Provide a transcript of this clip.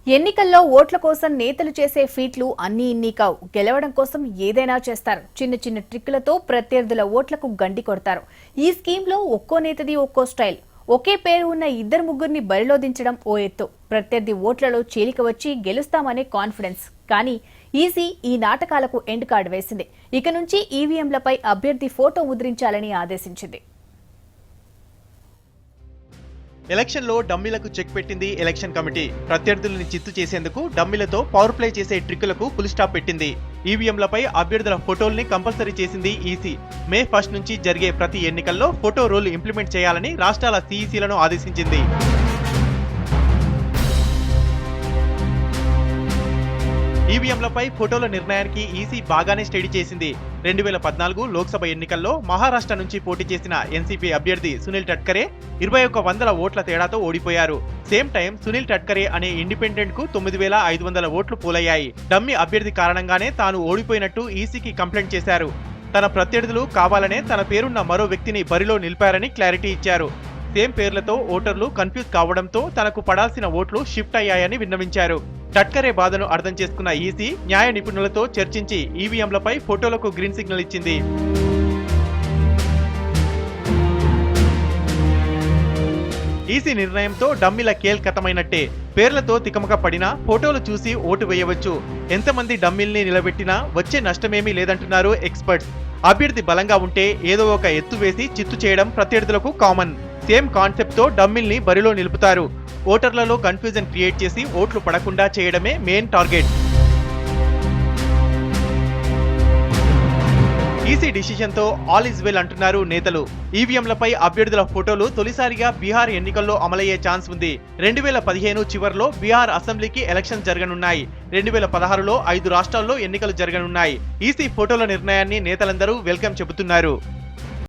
ఎన్నికల్లో ఓట్ల కోసం నేతలు చేసే ఫీట్లు అన్నీ ఇన్ని కావు. గెలవడం కోసం ఏదైనా చేస్తారు. చిన్న చిన్న ట్రిక్కులతో ప్రత్యర్థుల ఓట్లకు గండి కొడతారు. ఈ స్కీమ్లో ఒక్కో నేతది ఒక్కో స్టైల్. ఒకే పేరు ఉన్న ఇద్దరు ముగ్గురిని బరిలో దించడం ఓ ఎత్తు. ప్రత్యర్థి ఓట్లలో చీలిక వచ్చి గెలుస్తామనే కాన్ఫిడెన్స్. కానీ ఈసీ ఈ నాటకాలకు ఎండ్ కార్డు వేసింది. ఇక నుంచి ఈవీఎంలపై అభ్యర్థి ఫోటో ముద్రించాలని ఆదేశించింది. ఎలక్షన్లో డమ్మీలకు చెక్ పెట్టింది ఎలక్షన్ కమిటీ. ప్రత్యర్థులను చిత్తు చేసేందుకు డమ్మీలతో పవర్ ప్లే చేసే ట్రిక్కులకు ఫుల్ స్టాప్ పెట్టింది. ఈవీఎంలపై అభ్యర్థుల ఫోటోల్ని కంపల్సరీ చేసింది ఈసీ. మే 1 నుంచి జరిగే ప్రతి ఎన్నికల్లో ఫోటో రూల్ ఇంప్లిమెంట్ చేయాలని రాష్ట్రాల సీఈసీలను ఆదేశించింది. ఈవీఎంలపై ఫోటోల నిర్ణయానికి ఈసీ బాగానే స్టడీ చేసింది. 2014 లోక్సభ ఎన్నికల్లో మహారాష్ట్ర నుంచి పోటీ చేసిన ఎన్సీపీ అభ్యర్థి సునీల్ టట్కరే 2100 ఓట్ల తేడాతో ఓడిపోయారు. సేమ్ టైం సునీల్ టట్కరే అనే ఇండిపెండెంట్ కు 9500 ఓట్లు పోలయ్యాయి. డమ్మీ అభ్యర్థి కారణంగానే తాను ఓడిపోయినట్టు ఈసీకి కంప్లైంట్ చేశారు. తన ప్రత్యర్థులు కావాలనే తన పేరున్న మరో వ్యక్తిని బరిలో నిలిపారని క్లారిటీ ఇచ్చారు. సేమ్ పేర్లతో ఓటర్లు కన్ఫ్యూజ్ కావడంతో తనకు పడాల్సిన ఓట్లు షిఫ్ట్ అయ్యాయని విన్నవించారు. టట్కరే బాధను అర్థం చేసుకున్న ఈసీ న్యాయ నిపుణులతో చర్చించి ఈవీఎంలపై ఫోటోలకు గ్రీన్ సిగ్నల్ ఇచ్చింది. ఈసీ నిర్ణయంతో డమ్మీల కేల్కతమైనట్టే. పేర్లతో తికమక పడినా ఫోటోలు చూసి ఓటు వేయవచ్చు. ఎంతమంది డమ్మీల్ని నిలబెట్టినా వచ్చే నష్టమేమీ లేదంటున్నారు ఎక్స్పర్ట్స్. అభ్యర్థి బలంగా ఉంటే ఏదో ఒక ఎత్తు వేసి చిత్తు చేయడం ప్రత్యర్థులకు కామన్. సేమ్ కాన్సెప్ట్ తో డమ్మీల్ని బరిలో నిలుపుతారు. ఓటర్లలో కన్ఫ్యూజన్ క్రియేట్ చేసి ఓట్లు పడకుండా చేయడమే మెయిన్ టార్గెట్. ఈసీ డిసిషన్ తో ఆల్ ఇస్ వెల్ అంటున్నారు నేతలు. ఈవీఎంలపై అభ్యర్థుల ఫోటోలు తొలిసారిగా బీహార్ ఎన్నికల్లో అమలయ్యే ఛాన్స్ ఉంది. 2015 చివర్లో బీహార్ అసెంబ్లీకి ఎలక్షన్ జరగనున్నాయి. 2016లో 5 రాష్ట్రాల్లో ఎన్నికలు జరగనున్నాయి. ఈసీ ఫోటోల నిర్ణయాన్ని నేతలందరూ వెల్కమ్ చెబుతున్నారు.